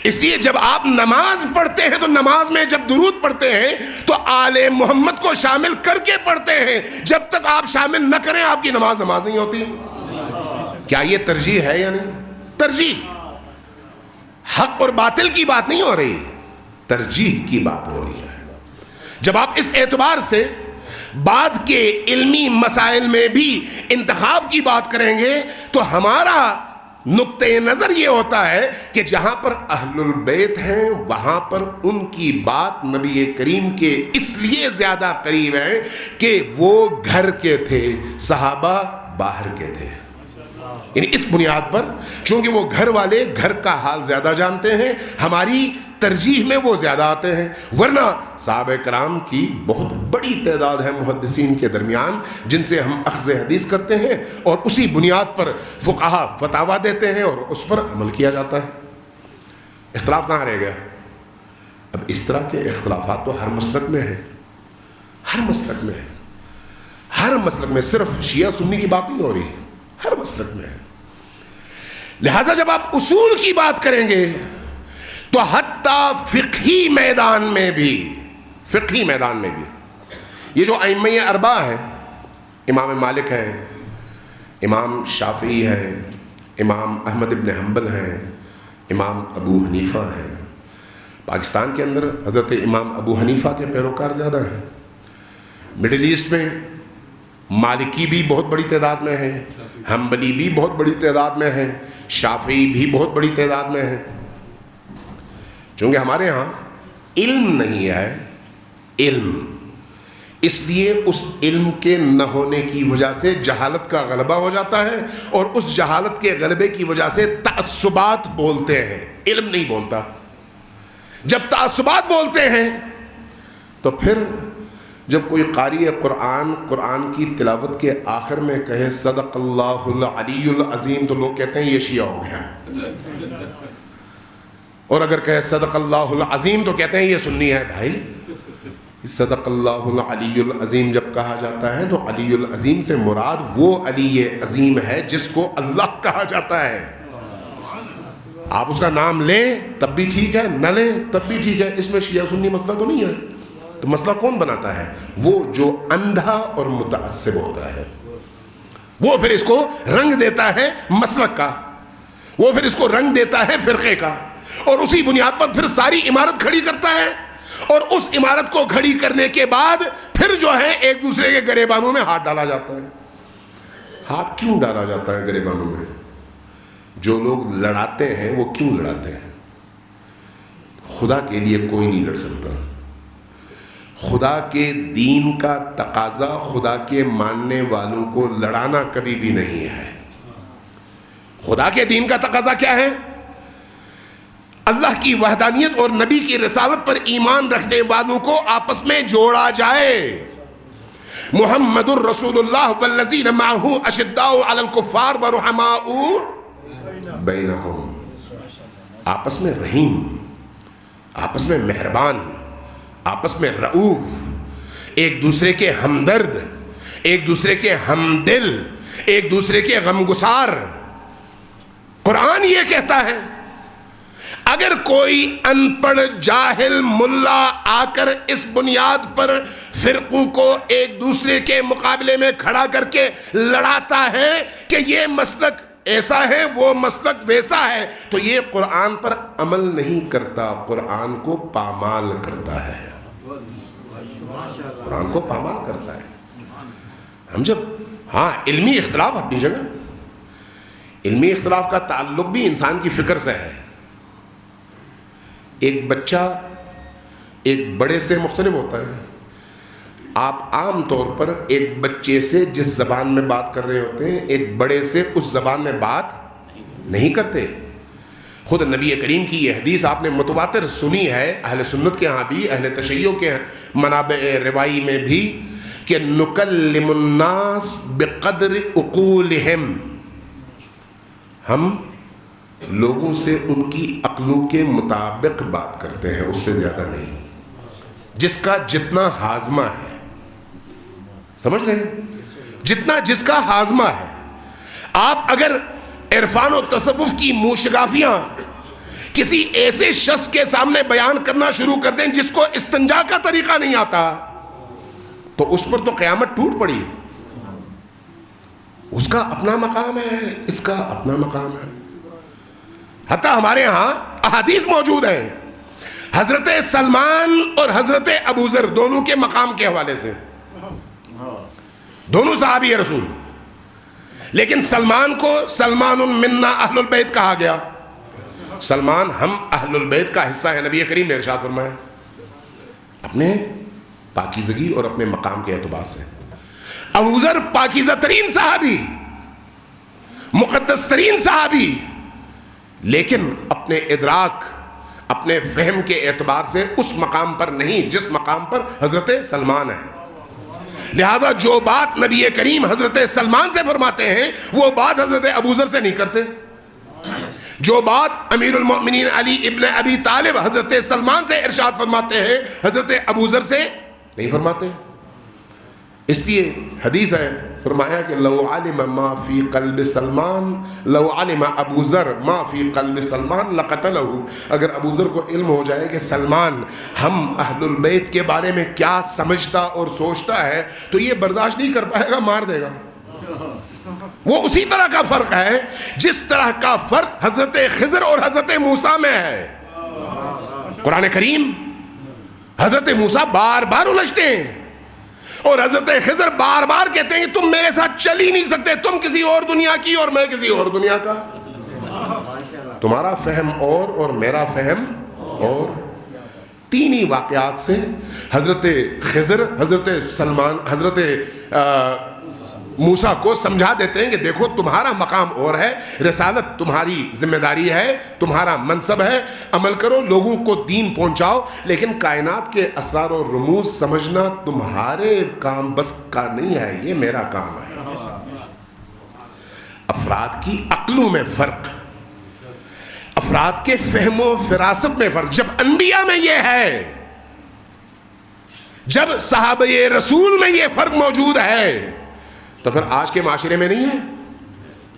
اس لیے جب آپ نماز پڑھتے ہیں تو نماز میں جب درود پڑھتے ہیں تو آل محمد کو شامل کر کے پڑھتے ہیں. جب تک آپ شامل نہ کریں آپ کی نماز نہیں ہوتی. کیا یہ ترجیح ہے یا نہیں؟ ترجیح حق اور باطل کی بات نہیں ہو رہی، ترجیح کی بات ہو رہی ہے. جب آپ اس اعتبار سے بعد کے علمی مسائل میں بھی انتخاب کی بات کریں گے تو ہمارا نقطہ نظر یہ ہوتا ہے کہ جہاں پر اہل البیت ہیں وہاں پر ان کی بات نبی کریم کے اس لیے زیادہ قریب ہے کہ وہ گھر کے تھے، صحابہ باہر کے تھے. یعنی اس بنیاد پر چونکہ وہ گھر والے گھر کا حال زیادہ جانتے ہیں، ہماری ترجیح میں وہ زیادہ آتے ہیں. ورنہ صحابہ کرام کی بہت بڑی تعداد ہے محدثین کے درمیان جن سے ہم اخذ حدیث کرتے ہیں اور اسی بنیاد پر فقہا فتاویٰ دیتے ہیں اور اس پر عمل کیا جاتا ہے. اختلاف کہاں رہ گیا؟ اب اس طرح کے اختلافات تو ہر مسلک میں ہیں، ہر مسلک میں ہے، ہر مسلک میں. صرف شیعہ سنی کی بات نہیں ہو رہی، ہر مسلک میں ہے. لہذا جب آپ اصول کی بات کریں گے تو حتیٰ فقہی میدان میں بھی یہ جو ائمہ اربعہ ہیں، امام مالک ہے، امام شافعی ہے، امام احمد ابن حنبل ہیں، امام ابو حنیفہ ہیں. پاکستان کے اندر حضرت امام ابو حنیفہ کے پیروکار زیادہ ہیں. مڈل ایسٹ میں مالکی بھی بہت بڑی تعداد میں ہے، حنبلی بھی بہت بڑی تعداد میں ہے، شافعی بھی بہت بڑی تعداد میں ہے. چونکہ ہمارے ہاں علم نہیں ہے، اس لیے اس علم کے نہ ہونے کی وجہ سے جہالت کا غلبہ ہو جاتا ہے، اور اس جہالت کے غلبے کی وجہ سے تعصبات بولتے ہیں، علم نہیں بولتا. جب تعصبات بولتے ہیں تو پھر جب کوئی قاری قرآن کی تلاوت کے آخر میں کہے صدق اللہ العلی العظیم تو لوگ کہتے ہیں یہ شیعہ ہو گیا، اور اگر کہے صدق اللہ العظیم تو کہتے ہیں یہ سنی ہے. بھائی صدق اللہ العلی العظیم جب کہا جاتا ہے تو علی العظیم سے مراد وہ علی عظیم ہے جس کو اللہ کہا جاتا ہے. آپ اس کا نام لیں تب بھی ٹھیک ہے، نہ لیں تب بھی ٹھیک ہے. اس میں شیعہ سنی مسئلہ تو نہیں ہے. تو مسئلہ کون بناتا ہے؟ وہ جو اندھا اور متعصب ہوتا ہے، وہ پھر اس کو رنگ دیتا ہے مسلک کا، وہ پھر اس کو رنگ دیتا ہے فرقے کا، اور اسی بنیاد پر پھر ساری عمارت کھڑی کرتا ہے. اور اس عمارت کو کھڑی کرنے کے بعد پھر جو ہے ایک دوسرے کے گریبانوں میں ہاتھ ڈالا جاتا ہے. ہاتھ کیوں ڈالا جاتا ہے گریبانوں میں؟ جو لوگ لڑاتے ہیں وہ کیوں لڑاتے ہیں؟ خدا کے لیے کوئی نہیں لڑ سکتا. خدا کے دین کا تقاضا خدا کے ماننے والوں کو لڑانا کبھی بھی نہیں ہے. خدا کے دین کا تقاضا کیا ہے؟ اللہ کی وحدانیت اور نبی کی رسالت پر ایمان رکھنے والوں کو آپس میں جوڑا جائے. محمد الرسول اللہ والذین معہ اشداء علی الکفار ورحماء بینہم. آپس میں رحیم، آپس میں مہربان، آپس میں رؤوف، ایک دوسرے کے ہمدرد، ایک دوسرے کے ہمدل، ایک دوسرے کے غمگسار. قرآن یہ کہتا ہے اگر کوئی ان پڑھ جاہل ملا آ کر اس بنیاد پر فرقوں کو ایک دوسرے کے مقابلے میں کھڑا کر کے لڑاتا ہے کہ یہ مسلک ایسا ہے وہ مسلک ویسا ہے، تو یہ قرآن پر عمل نہیں کرتا، قرآن کو پامال کرتا ہے. قرآن کو پامال کرتا ہے. ہم جب علمی اختلاف اپنی جگہ، علمی اختلاف کا تعلق بھی انسان کی فکر سے ہے. ایک بچہ ایک بڑے سے مختلف ہوتا ہے. آپ عام طور پر ایک بچے سے جس زبان میں بات کر رہے ہوتے ہیں ایک بڑے سے اس زبان میں بات نہیں کرتے. خود نبی کریم کی یہ حدیث آپ نے متواتر سنی ہے، اہل سنت کے ہاں بھی، اہل تشیع کے منابع روائی میں بھی، کہ نکلم الناس بقدر عقولہم. ہم لوگوں سے ان کی عقلوں کے مطابق بات کرتے ہیں، اس سے زیادہ نہیں. جس کا جتنا ہاضمہ ہے، سمجھ رہے ہیں، جتنا جس کا ہاضمہ ہے. آپ اگر عرفان و تصوف کی موشگافیاں کسی ایسے شخص کے سامنے بیان کرنا شروع کر دیں جس کو استنجا کا طریقہ نہیں آتا، تو اس پر تو قیامت ٹوٹ پڑی. اس کا اپنا مقام ہے، اس کا اپنا مقام ہے. حتیٰ ہمارے ہاں احادیث موجود ہیں حضرت سلمان اور حضرت ابو ذر دونوں کے مقام کے حوالے سے. دونوں صحابی رسول، لیکن سلمان کو سلمان منا اہل البیت کہا گیا. سلمان ہم اہل البیت کا حصہ ہے. نبی کریم نے ارشاد فرمایا اپنے پاکیزگی اور اپنے مقام کے اعتبار سے. ابو ذر پاکیزہ ترین صحابی، مقدس ترین صحابی، لیکن اپنے ادراک، اپنے فہم کے اعتبار سے اس مقام پر نہیں جس مقام پر حضرت سلمان ہے. لہذا جو بات نبی کریم حضرت سلمان سے فرماتے ہیں وہ بات حضرت ابو ذر سے نہیں کرتے. جو بات امیر المؤمنین علی ابن ابی طالب حضرت سلمان سے ارشاد فرماتے ہیں حضرت ابو ذر سے نہیں فرماتے. اس لیے حدیث ہے، فرمایا کہ لو علم ما فی قلب سلمان، لو علم ابو ذر ما فی قلب سلمان لقتلہ. اگر ابو ذر کو علم ہو جائے کہ سلمان ہم اہل البیت کے بارے میں کیا سمجھتا اور سوچتا ہے تو یہ برداشت نہیں کر پائے گا، مار دے گا. وہ اسی طرح کا فرق ہے جس طرح کا فرق حضرت خضر اور حضرت موسیٰ میں ہے. قرآن کریم حضرت موسیٰ بار بار الجھتے ہیں اور حضرت خضر بار بار کہتے ہیں کہ تم میرے ساتھ چل ہی نہیں سکتے، تم کسی اور دنیا کی اور میں کسی اور دنیا کا. تمہارا فہم اور میرا فہم اور. تین ہی واقعات سے حضرت خضر، حضرت سلمان، حضرت موسیٰ کو سمجھا دیتے ہیں کہ دیکھو تمہارا مقام اور ہے، رسالت تمہاری ذمہ داری ہے، تمہارا منصب ہے، عمل کرو، لوگوں کو دین پہنچاؤ، لیکن کائنات کے اسرار و رموز سمجھنا تمہارے کام بس کا نہیں ہے، یہ میرا کام ہے. افراد کی عقلوں میں فرق، افراد کے فہم و فراست میں فرق. جب انبیاء میں یہ ہے، جب صحابہ رسول میں یہ فرق موجود ہے، تو پھر آج کے معاشرے میں نہیں ہے.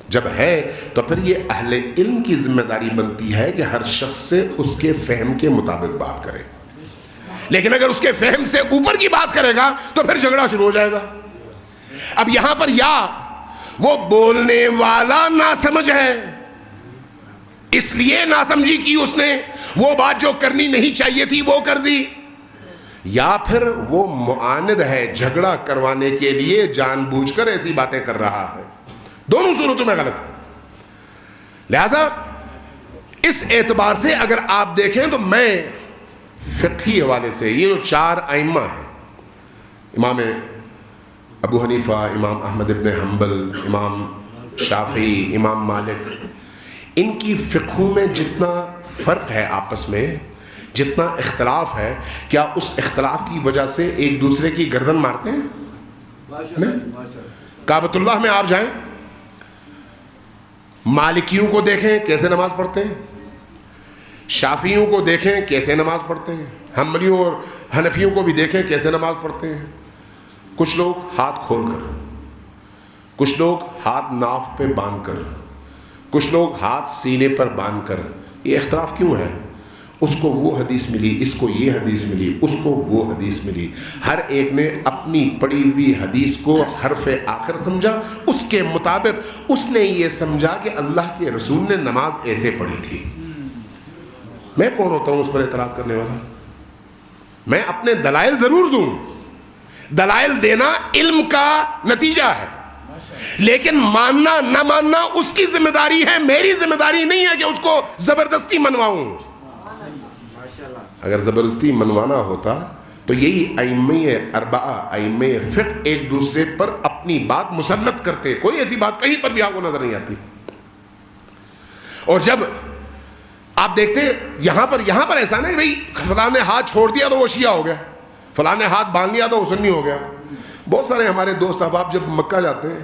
جب ہے تو پھر یہ اہل علم کی ذمہ داری بنتی ہے کہ ہر شخص سے اس کے فہم کے مطابق بات کرے. لیکن اگر اس کے فہم سے اوپر کی بات کرے گا تو پھر جھگڑا شروع ہو جائے گا. اب یہاں پر یا وہ بولنے والا ناسمجھ ہے، اس لیے ناسمجھی کی اس نے، وہ بات جو کرنی نہیں چاہیے تھی وہ کر دی، یا پھر وہ معاند ہے، جھگڑا کروانے کے لیے جان بوجھ کر ایسی باتیں کر رہا ہے. دونوں صورتوں میں غلط ہے. لہذا اس اعتبار سے اگر آپ دیکھیں تو میں فقہی حوالے سے یہ جو چار ائمہ ہیں، امام ابو حنیفہ، امام احمد ابن حنبل، امام شافعی، امام مالک، ان کی فقہوں میں جتنا فرق ہے آپس میں، جتنا اختلاف ہے، کیا اس اختلاف کی وجہ سے ایک دوسرے کی گردن مارتے ہیں؟ نہیں۔ کعبۃ اللہ میں آپ جائیں، مالکیوں کو دیکھیں کیسے نماز پڑھتے ہیں، شافعیوں کو دیکھیں کیسے نماز پڑھتے ہیں، حنبلیوں اور حنفیوں کو بھی دیکھیں کیسے نماز پڑھتے ہیں۔ کچھ لوگ ہاتھ کھول کر، کچھ لوگ ہاتھ ناف پہ باندھ کر، کچھ لوگ ہاتھ سینے پر باندھ کر۔ یہ اختلاف کیوں ہے؟ اس کو وہ حدیث ملی، اس کو یہ حدیث ملی، اس کو وہ حدیث ملی۔ ہر ایک نے اپنی پڑھی ہوئی حدیث کو حرف آخر سمجھا، اس کے مطابق اس نے یہ سمجھا کہ اللہ کے رسول نے نماز ایسے پڑھی تھی۔ میں کون ہوتا ہوں اس پر اعتراض کرنے والا؟ میں اپنے دلائل ضرور دوں، دلائل دینا علم کا نتیجہ ہے، لیکن ماننا نہ ماننا اس کی ذمہ داری ہے، میری ذمہ داری نہیں ہے کہ اس کو زبردستی منواؤں۔ اگر زبردستی منوانا ہوتا تو یہی ائمہ اربعہ، ائمہ فقہ ایک دوسرے پر اپنی بات مسلط کرتے۔ کوئی ایسی بات کہیں پر بھی آپ کو نظر نہیں آتی۔ اور جب آپ دیکھتے یہاں پر ایسا نہیں بھئی فلاں نے ہاتھ چھوڑ دیا تو وہ شیعہ ہو گیا، فلاں نے ہاتھ باندھ لیا تو وہ سنی ہو گیا۔ بہت سارے ہمارے دوست احباب جب مکہ جاتے ہیں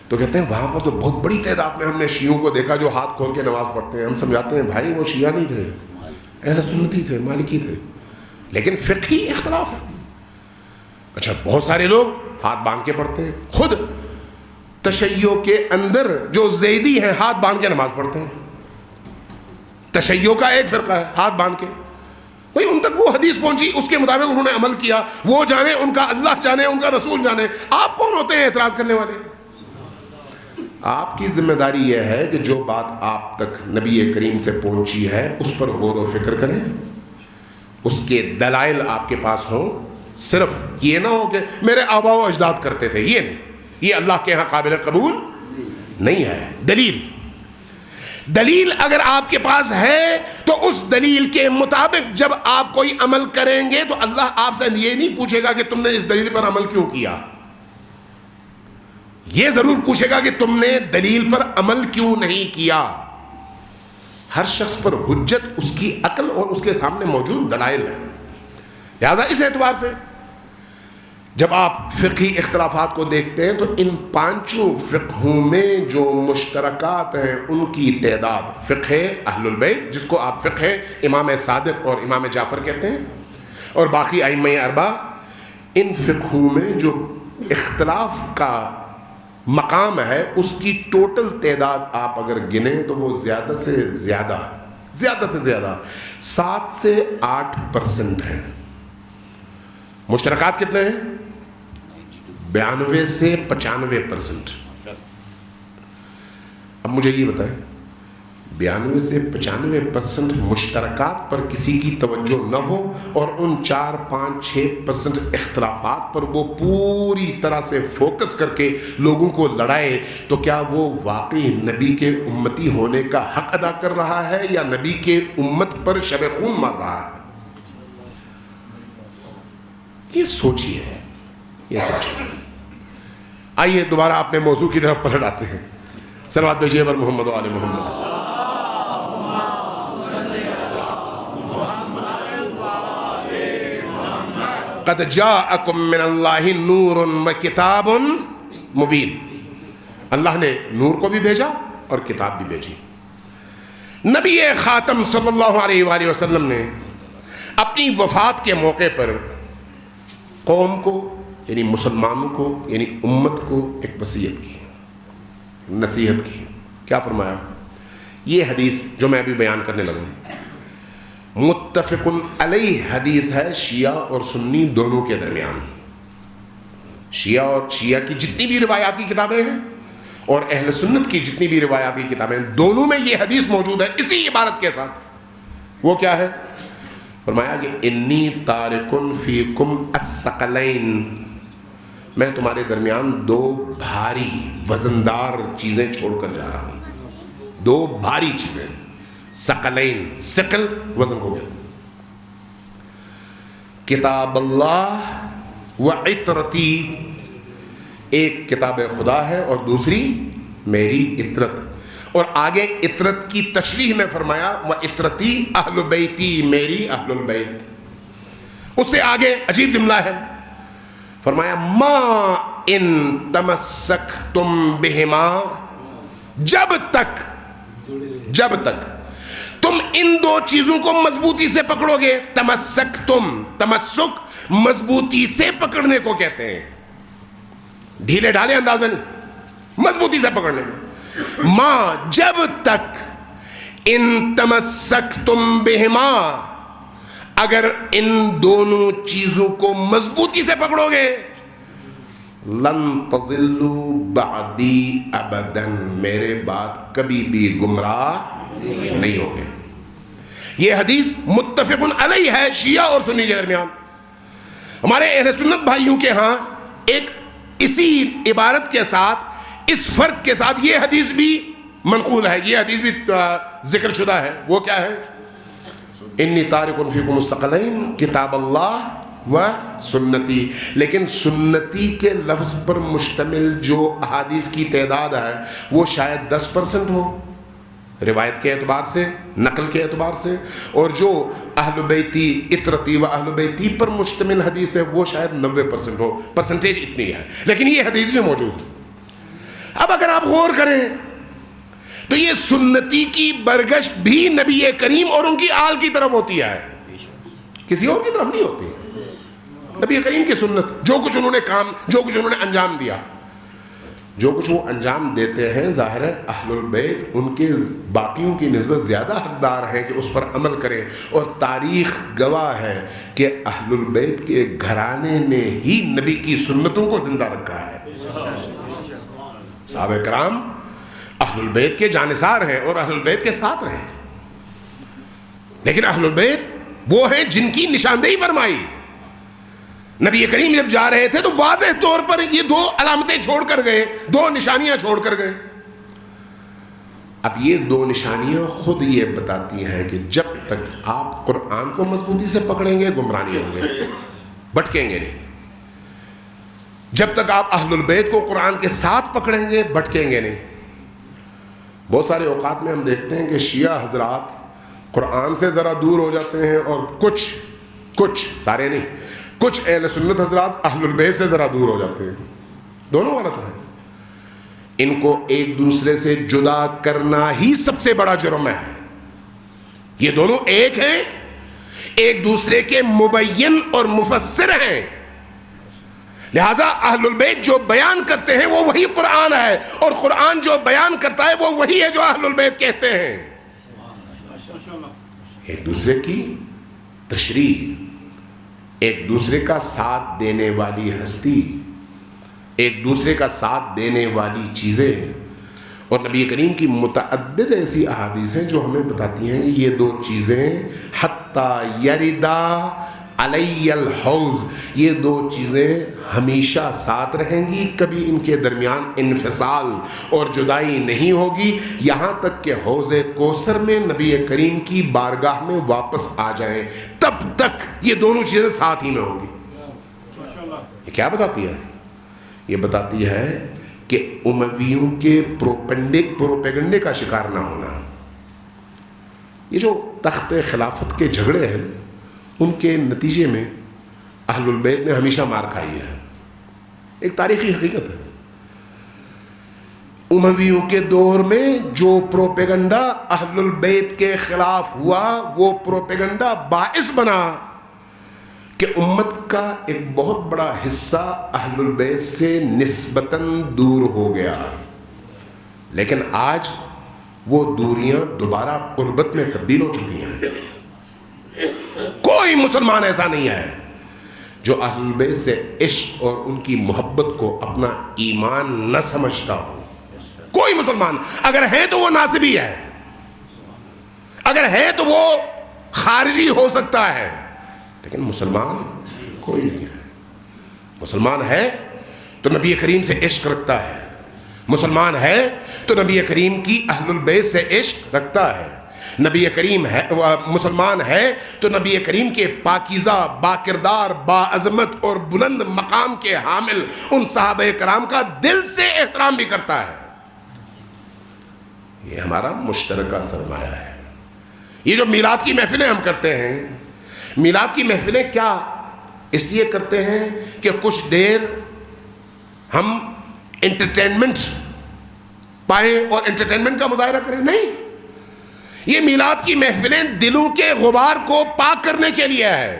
تو کہتے ہیں وہاں پر تو بہت بڑی تعداد میں ہم نے شیعوں کو دیکھا جو ہاتھ کھول کے نماز پڑھتے ہیں۔ ہم سمجھاتے ہیں بھائی وہ شیعہ نہیں تھے، اہل سنتی تھے، مالکی تھے، لیکن فقہی اختلاف۔ اچھا، بہت سارے لوگ ہاتھ باندھ کے پڑھتے ہیں۔ خود تشیع کے اندر جو زیدی ہیں ہاتھ باندھ کے نماز پڑھتے ہیں۔ تشیع کا ایک فرقہ ہے ہاتھ باندھ کے، بھئی ان تک وہ حدیث پہنچی، اس کے مطابق انہوں نے عمل کیا۔ وہ جانے، ان کا اللہ جانے، ان کا رسول جانے۔ آپ کون ہوتے ہیں اعتراض کرنے والے؟ آپ کی ذمہ داری یہ ہے کہ جو بات آپ تک نبی کریم سے پہنچی ہے اس پر غور و فکر کریں، اس کے دلائل آپ کے پاس ہوں۔ صرف یہ نہ ہو کہ میرے آبا و اجداد کرتے تھے، یہ نہیں، یہ اللہ کے ہاں قابل قبول نہیں ہے۔ دلیل اگر آپ کے پاس ہے تو اس دلیل کے مطابق جب آپ کوئی عمل کریں گے تو اللہ آپ سے یہ نہیں پوچھے گا کہ تم نے اس دلیل پر عمل کیوں کیا، یہ ضرور پوچھے گا کہ تم نے دلیل پر عمل کیوں نہیں کیا۔ ہر شخص پر حجت اس کی عقل اور اس کے سامنے موجود دلائل ہے۔ لہذا اس اعتبار سے جب آپ فقہی اختلافات کو دیکھتے ہیں تو ان پانچوں فقہوں میں جو مشترکات ہیں ان کی تعداد، فقہ اہل البیت جس کو آپ فقہ امام صادق اور امام جعفر کہتے ہیں، اور باقی ائمہ اربعہ، ان فقہوں میں جو اختلاف کا مقام ہے اس کی ٹوٹل تعداد آپ اگر گنیں تو وہ زیادہ سے زیادہ 7 سے 8% ہے۔ مشترکات کتنے ہیں؟ 92 سے 95%۔ اب مجھے یہ بتائیں، 92 سے 95% مشترکات پر کسی کی توجہ نہ ہو اور ان 4، 5، 6% اختلافات پر وہ پوری طرح سے فوکس کر کے لوگوں کو لڑائے، تو کیا وہ واقعی نبی کے امتی ہونے کا حق ادا کر رہا ہے یا نبی کے امت پر شب خون مار رہا ہے؟ یہ سوچیے۔ آئیے دوبارہ اپنے موضوع کی طرف پلٹ آتے ہیں۔ صلوات بھیجیے پر محمد و آل محمد۔ قد جاءکم من اللہ نور و کتاب مبین۔ اللہ نے نور کو بھی بھیجا اور کتاب بھی بھیجی۔ نبی خاتم صلی اللہ علیہ وآلہ وسلم نے اپنی وفات کے موقع پر قوم کو یعنی مسلمانوں کو یعنی امت کو ایک وصیت کی، نصیحت کی۔ کیا فرمایا؟ یہ حدیث جو میں ابھی بیان کرنے لگا ہوں متفق علیہ حدیث ہے شیعہ اور سنی دونوں کے درمیان۔ شیعہ کی جتنی بھی روایات کی کتابیں ہیں اور اہل سنت کی جتنی بھی روایات کی کتابیں ہیں، دونوں میں یہ حدیث موجود ہے اسی عبارت کے ساتھ۔ وہ کیا ہے؟ فرمایا کہ انی تارکن فیکم الثقلین، میں تمہارے درمیان 2 بھاری وزندار چیزیں چھوڑ کر جا رہا ہوں۔ 2 بھاری چیزیں، ثقلین، ثقل وزن ہو گیا۔ کتاب اللہ و عطرتی، ایک کتاب خدا ہے اور دوسری میری عطرت، اور آگے اطرت کی تشریح میں فرمایا وَإِطْرَتِي اہل بیتی، میری اہل البیت. اس سے آگے عجیب جملہ ہے، فرمایا ما ان تمسکتم بہما، جب تک تم ان دو چیزوں کو مضبوطی سے پکڑو گے. تمسکتم، تمسک مضبوطی سے پکڑنے کو کہتے ہیں، ڈھیلے ڈھالے انداز میں نہیں، مضبوطی سے پکڑنے میں. ماں، جب تک ان تمسکتم بہما، اگر ان دونوں چیزوں کو مضبوطی سے پکڑو گے، لن تضلوا بعدی ابدا، میرے بعد کبھی بھی گمراہ نہیں ہوگے. یہ حدیث متفق علیہ ہے شیعہ اور سنی کے درمیان. ہمارے اہل سنت بھائیوں کے ہاں ایک اسی عبارت کے ساتھ، اس فرق کے ساتھ، یہ حدیث بھی منقول ہے، یہ حدیث بھی ذکر شدہ ہے. وہ کیا ہے؟ انی تارک فیکم الثقلین، کتاب اللہ و سنتی. لیکن سنتی کے لفظ پر مشتمل جو احادیث کی تعداد ہے وہ شاید 10% ہو روایت کے اعتبار سے، نقل کے اعتبار سے، اور جو اہل بیتی اطرتی و اہل بیتی پر مشتمل حدیث ہے وہ شاید 90% ہو. پرسنٹیج اتنی ہے، لیکن یہ حدیث بھی موجود ہے. اب اگر آپ غور کریں تو یہ سنتی کی برگشت بھی نبی کریم اور ان کی آل کی طرف ہوتی ہے، کسی اور کی طرف نہیں ہوتی. نبی کریم کی سنت، جو کچھ انہوں نے کام، جو کچھ انہوں نے انجام دیا، جو کچھ وہ انجام دیتے ہیں، ظاہر ہے اہل البیت ان کے باقیوں کی نسبت زیادہ حقدار ہیں کہ اس پر عمل کریں. اور تاریخ گواہ ہے کہ اہل البیت کے گھرانے نے ہی نبی کی سنتوں کو زندہ رکھا ہے. صحابہ کرام اہل البیت کے جانثار ہیں اور اہل البیت کے ساتھ رہے. لیکن اہل البیت وہ ہیں جن کی نشاندہی فرمائی. نبی کریم جب جا رہے تھے تو واضح طور پر یہ 2 علامتیں چھوڑ کر گئے، 2 نشانیاں چھوڑ کر گئے. اب یہ 2 نشانیاں خود یہ بتاتی ہیں کہ جب تک آپ قرآن کو مضبوطی سے پکڑیں گے گمراہ نہیں ہوں گے، بھٹکیں گے نہیں. جب تک آپ اہل البیت کو قرآن کے ساتھ پکڑیں گے بھٹکیں گے نہیں. بہت سارے اوقات میں ہم دیکھتے ہیں کہ شیعہ حضرات قرآن سے ذرا دور ہو جاتے ہیں، اور کچھ سارے نہیں، کچھ اہل سنت حضرات اہل البیت سے ذرا دور ہو جاتے ہیں. دونوں غلط ہیں. ان کو ایک دوسرے سے جدا کرنا ہی سب سے بڑا جرم ہے. یہ دونوں ایک ہیں، ایک دوسرے کے مبین اور مفسر ہیں. لہذا اہل البیت جو بیان کرتے ہیں وہ وہی قرآن ہے، اور قرآن جو بیان کرتا ہے وہ وہی ہے جو اہل البیت کہتے ہیں. ایک دوسرے کی تشریح، ایک دوسرے کا ساتھ دینے والی ہستی، ایک دوسرے کا ساتھ دینے والی چیزیں. اور نبی کریم کی متعدد ایسی احادیث ہیں جو ہمیں بتاتی ہیں کہ یہ 2 چیزیں حتی یردا علی الحوض، یہ 2 چیزیں ہمیشہ ساتھ رہیں گی، کبھی ان کے درمیان انفصال اور جدائی نہیں ہوگی، یہاں تک کہ حوض کوثر میں نبی کریم کی بارگاہ میں واپس آ جائیں، تب تک یہ دونوں چیزیں ساتھ ہی میں ہوں گی. یہ کیا بتاتی ہے؟ یہ بتاتی ہے کہ امویوں کے پروپیگنڈے کا شکار نہ ہونا. یہ جو تخت خلافت کے جھگڑے ہیں ان کے نتیجے میں اہل البیت نے ہمیشہ مار کھائی ہے. ایک تاریخی حقیقت ہے. امویوں کے دور میں جو پروپیگنڈا اہل البیت کے خلاف ہوا وہ پروپیگنڈا باعث بنا کہ امت کا ایک بہت بڑا حصہ اہل البیت سے نسبتاً دور ہو گیا. لیکن آج وہ دوریاں دوبارہ قربت میں تبدیل ہو چکی ہیں. کوئی مسلمان ایسا نہیں ہے جو اہل البیت سے عشق اور ان کی محبت کو اپنا ایمان نہ سمجھتا ہو. کوئی مسلمان، اگر ہے تو وہ ناصبی ہے، اگر ہے تو وہ خارجی ہو سکتا ہے، لیکن مسلمان کوئی نہیں ہے. مسلمان ہے تو نبی کریم سے عشق رکھتا ہے، مسلمان ہے تو نبی کریم کی اہل البیت سے عشق رکھتا ہے. نبی کریم ہے، مسلمان ہے تو نبی کریم کے پاکیزہ، باکردار، باعظمت اور بلند مقام کے حامل ان صحابہ کرام کا دل سے احترام بھی کرتا ہے. یہ ہمارا مشترکہ سرمایہ ہے. یہ جو میلاد کی محفلیں ہم کرتے ہیں، میلاد کی محفلیں کیا اس لیے کرتے ہیں کہ کچھ دیر ہم انٹرٹینمنٹ پائیں اور انٹرٹینمنٹ کا مظاہرہ کریں؟ نہیں، یہ میلاد کی محفلیں دلوں کے غبار کو پاک کرنے کے لیے ہے.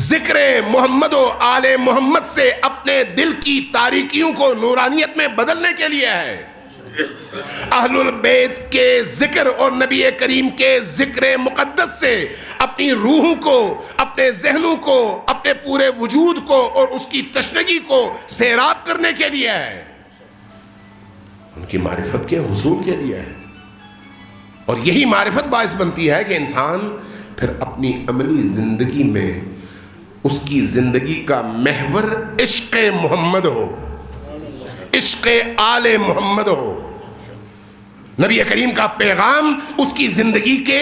ذکر محمد و آل محمد سے اپنے دل کی تاریکیوں کو نورانیت میں بدلنے کے لیے ہے. اہل البیت کے ذکر اور نبی کریم کے ذکر مقدس سے اپنی روحوں کو، اپنے ذہنوں کو، اپنے پورے وجود کو اور اس کی تشنگی کو سیراب کرنے کے لیے ہے، ان کی معرفت کے حصول کے لیے ہے. اور یہی معرفت باعث بنتی ہے کہ انسان پھر اپنی عملی زندگی میں اس کی زندگی کا محور عشق محمد ہو، عشق آل محمد ہو. نبی کریم کا پیغام اس کی زندگی کے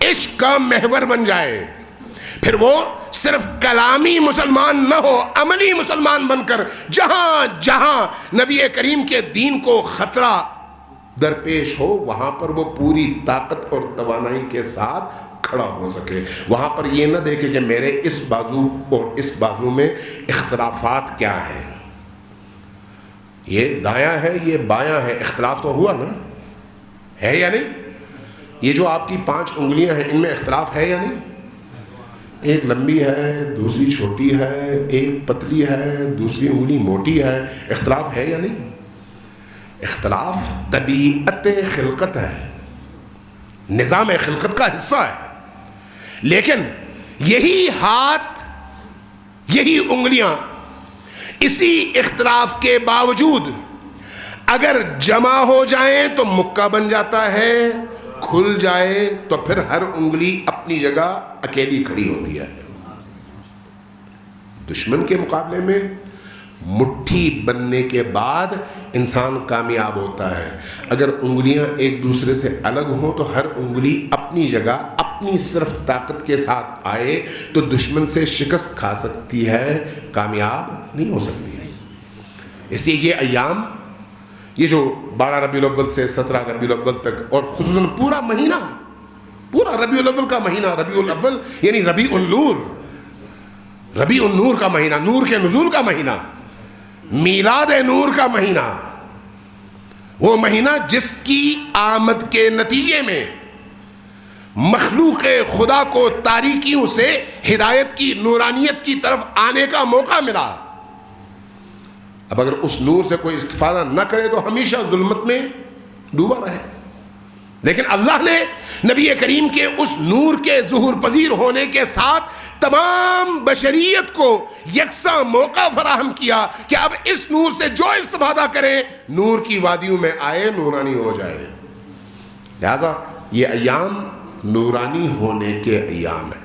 عشق کا محور بن جائے. پھر وہ صرف کلامی مسلمان نہ ہو، عملی مسلمان بن کر جہاں جہاں نبی کریم کے دین کو خطرہ درپیش ہو وہاں پر وہ پوری طاقت اور توانائی کے ساتھ کھڑا ہو سکے. وہاں پر یہ نہ دیکھے کہ میرے اس بازو اور اس بازو میں اختلافات کیا ہیں، یہ دایاں ہے یہ بایاں ہے. اختلاف تو ہوا نا، ہے یا نہیں؟ یہ جو آپ کی 5 انگلیاں ہیں ان میں اختلاف ہے یا نہیں؟ ایک لمبی ہے، دوسری چھوٹی ہے، ایک پتلی ہے، دوسری انگلی موٹی ہے. اختلاف ہے یا نہیں؟ اختلاف طبیعت خلقت ہے، نظام خلقت کا حصہ ہے. لیکن یہی ہاتھ، یہی انگلیاں اسی اختلاف کے باوجود اگر جمع ہو جائیں تو مکہ بن جاتا ہے، کھل جائے تو پھر ہر انگلی اپنی جگہ اکیلی کھڑی ہوتی ہے. دشمن کے مقابلے میں مٹھی بننے کے بعد انسان کامیاب ہوتا ہے. اگر انگلیاں ایک دوسرے سے الگ ہوں تو ہر انگلی اپنی جگہ اپنی صرف طاقت کے ساتھ آئے تو دشمن سے شکست کھا سکتی ہے، کامیاب نہیں ہو سکتی. اس لیے یہ ایام، یہ جو 12 ربیع الاول سے 17 ربیع الاول تک اور خصوصاً پورا مہینہ، پورا ربیع الاول کا مہینہ، ربیع الاول یعنی ربیع النور، ربیع النور کا مہینہ، نور کے نزول کا مہینہ، میلاد نور کا مہینہ، وہ مہینہ جس کی آمد کے نتیجے میں مخلوق خدا کو تاریکیوں سے ہدایت کی، نورانیت کی طرف آنے کا موقع ملا. اب اگر اس نور سے کوئی استفادہ نہ کرے تو ہمیشہ ظلمت میں ڈوبا رہے. لیکن اللہ نے نبی کریم کے اس نور کے ظہور پذیر ہونے کے ساتھ تمام بشریت کو یکساں موقع فراہم کیا کہ اب اس نور سے جو استفادہ کریں نور کی وادیوں میں آئے، نورانی ہو جائے. لہذا یہ ایام نورانی ہونے کے ایام ہیں.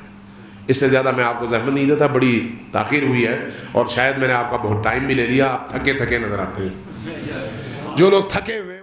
اس سے زیادہ میں آپ کو زحمت نہیں دیتا، بڑی تاخیر ہوئی ہے اور شاید میں نے آپ کا بہت ٹائم بھی لے لیا. آپ تھکے تھکے نظر آتے ہیں. جو لوگ تھکے ہوئے